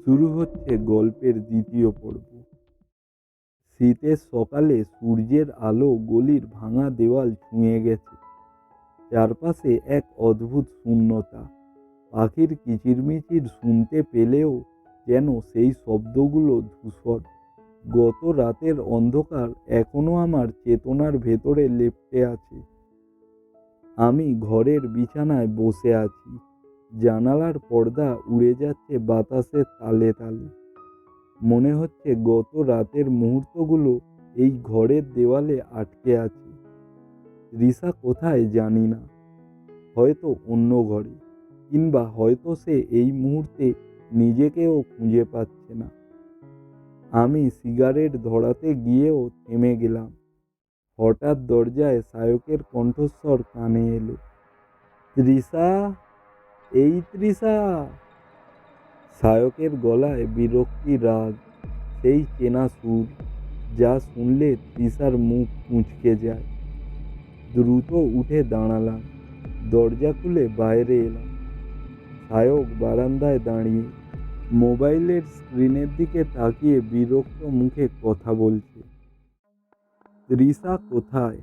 শুরু হচ্ছে গল্পের দ্বিতীয় পর্ব। শীতের সকালে সূর্যের আলো গলির ভাঙা দেওয়াল ছুঁয়ে গেছে। চারপাশে এক অদ্ভুত শূন্যতা। পাখির কিচিরমিচির শুনতে পেলেও যেন সেই শব্দগুলো ধূসর। গত রাতের অন্ধকার এখনো আমার চেতনার ভেতরে লেপ্টে আছে। আমি ঘরের বিছানায় বসে আছি। জানালার পর্দা উড়ে যাচ্ছে বাতাসের তালে তালে। মনে হচ্ছে গত রাতের মুহূর্তগুলো এই ঘরের দেওয়ালে আটকে আছে। রিসা কোথায় জানি না, হয়তো অন্য ঘরে, কিংবা হয়তো সে এই মুহূর্তে নিজেকেও খুঁজে পাচ্ছে না। আমি সিগারেট ধরাতে গিয়েও থেমে গেলাম। হঠাৎ দরজায় সায়কের কণ্ঠস্বর কানে এলো। তৃষা, এই তৃষা। সায়কের গলায় বিরক্তি, রাগ, সেই চেনা সুর যা শুনলে তৃষার মুখ কুঁচকে যায়। দ্রুত উঠে দাঁড়ালাম, দরজা খুলে বাইরে এলাম। সায়ক বারান্দায় দাঁড়িয়ে মোবাইলের স্ক্রিনের দিকে তাকিয়ে বিরক্ত মুখে কথা বলছে। তৃষা কোথায়?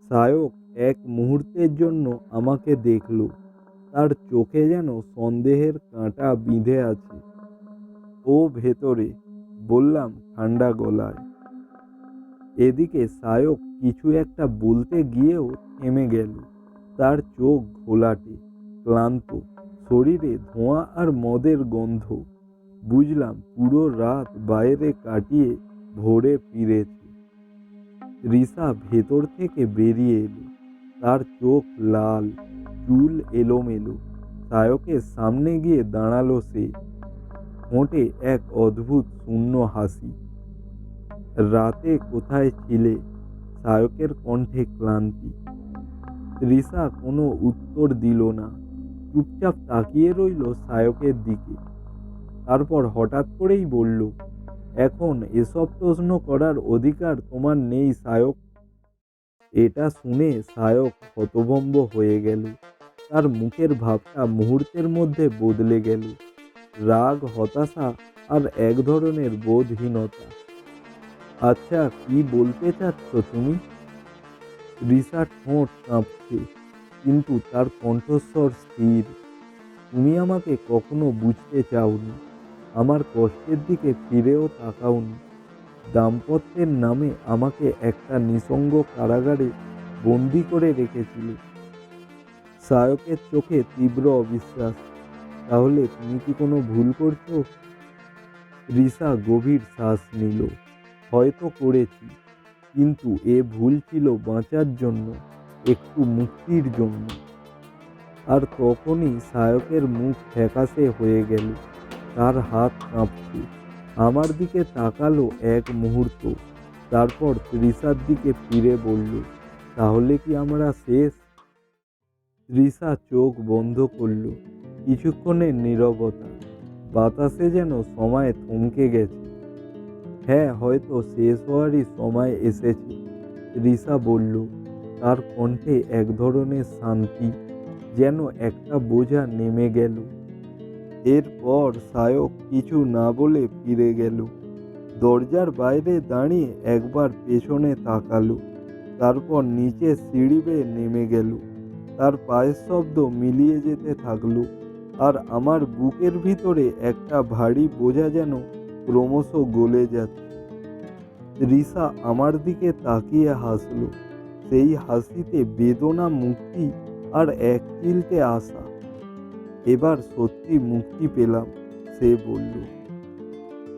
সায়ক এক মুহূর্তের জন্য আমাকে দেখল। তার চোখে যেন সন্দেহের কাঁটা বিঁধে আছে। ও ভেতরে, বললাম ঠান্ডা গলায়। এদিকে সায়ক কিছু একটা বলতে গিয়েও থেমে গেল। তার চোখ ঘোলাটে, ক্লান্ত, শরীরে ধোঁয়া আর মদের গন্ধ। বুঝলাম পুরো রাত বাইরে কাটিয়ে ভোরে ফিরেছে। রিসা ভেতর থেকে বেরিয়ে এলো। তার চোখ লাল, চুল এলোমেলো। সায়কের সামনে গিয়ে দাঁড়ালো সে। ঠোঁটে এক অদ্ভুত শূন্য হাসি। রাতে কোথায় ছিলে? সায়কের কণ্ঠে ক্লান্তি। তৃষা কোনো উত্তর দিল না, চুপচাপ তাকিয়ে রইল সায়কের দিকে। তারপর হঠাৎ করেই বলল, এখন এসব প্রশ্ন করার অধিকার তোমার নেই সায়ক। এটা শুনে সায়ক হতভম্ব হয়ে গেল। তার মুখের ভাবটা মুহূর্তের মধ্যে বদলে গেল। রাগ, হতাশা আর এক ধরনের বোধহীনতা। আচ্ছা, কি বলতে চাচ্ছ তুমি? রিসার ঠোঁট কাঁপছে, কিন্তু তার কণ্ঠস্বর স্থির। তুমি আমাকে কখনো বুঝতে চাওনি, আমার কষ্টের দিকে ফিরেও তাকাওনি। দাম্পত্যের নামে আমাকে একটা নিঃসঙ্গ কারাগারে বন্দি করে রেখেছিল। সায়কের চোখে তীব্র অবিশ্বাস। তাহলে তুমি কি কোনো ভুল করছো? রিসা গভীর শ্বাস নিল। হয়তো করেছি, কিন্তু এ ভুল ছিল বাঁচার জন্য, একটু মুক্তির জন্য। আর তখনই সায়কের মুখ ফ্যাকাশে হয়ে গেল। তার হাত কাঁপছে। আমার দিকে তাকালো এক মুহূর্ত, তারপর তৃষার দিকে ফিরে বলল, তাহলে কি আমরা শেষ? তৃষা চোখ বন্ধ করল। কিছুক্ষণের নীরবতা। বাতাসে যেন সময় থমকে গেছে। হ্যাঁ, হয়তো শেষ হওয়ারই সময় এসেছে, তৃষা বলল। তার কণ্ঠে এক ধরনের শান্তি, যেন একটা বোঝা নেমে গেল। এরপর সায়ক কিছু না বলে ফিরে গেল। দরজার বাইরে দাঁড়িয়ে একবার পেছনে তাকালো, তারপর নিচে সিঁড়ি বেয়ে নেমে গেল। তার পায়ের শব্দ মিলিয়ে যেতে থাকলো, আর আমার বুকের ভিতরে একটা ভারী বোঝা যেন ক্রমশ গলে যাচ্ছে। রিসা আমার দিকে তাকিয়ে হাসলো। সেই হাসিতে বেদনা, মুক্তি আর এক চিলতে আশা। এবার সত্যি মুক্তি পেলাম, সে বলল।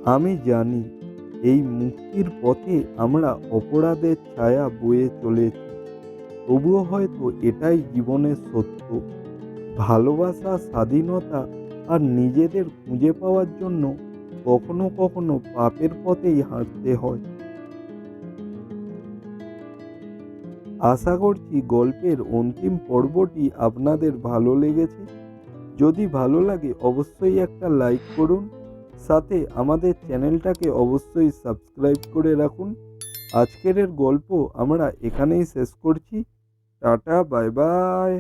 আমি জানি এই মুক্তির পথে আমরা অপরাধের ছায়া বয়ে চলেছি। তবুও হয়তো এটাই জীবনের সত্য। ভালোবাসা, স্বাধীনতা আর নিজেদের খুঁজে পাওয়ার জন্য কখনো কখনো পাপের পথেই হাঁটতে হয়। আশা করছি গল্পের অন্তিম পর্বটি আপনাদের ভালো লেগেছে। যদি ভালো লাগে অবশ্যই একটা লাইক করুন, সাথে আমাদের চ্যানেলটাকে অবশ্যই সাবস্ক্রাইব করে রাখুন। আজকের গল্প আমরা এখানেই শেষ করছি। Tata, bye bye.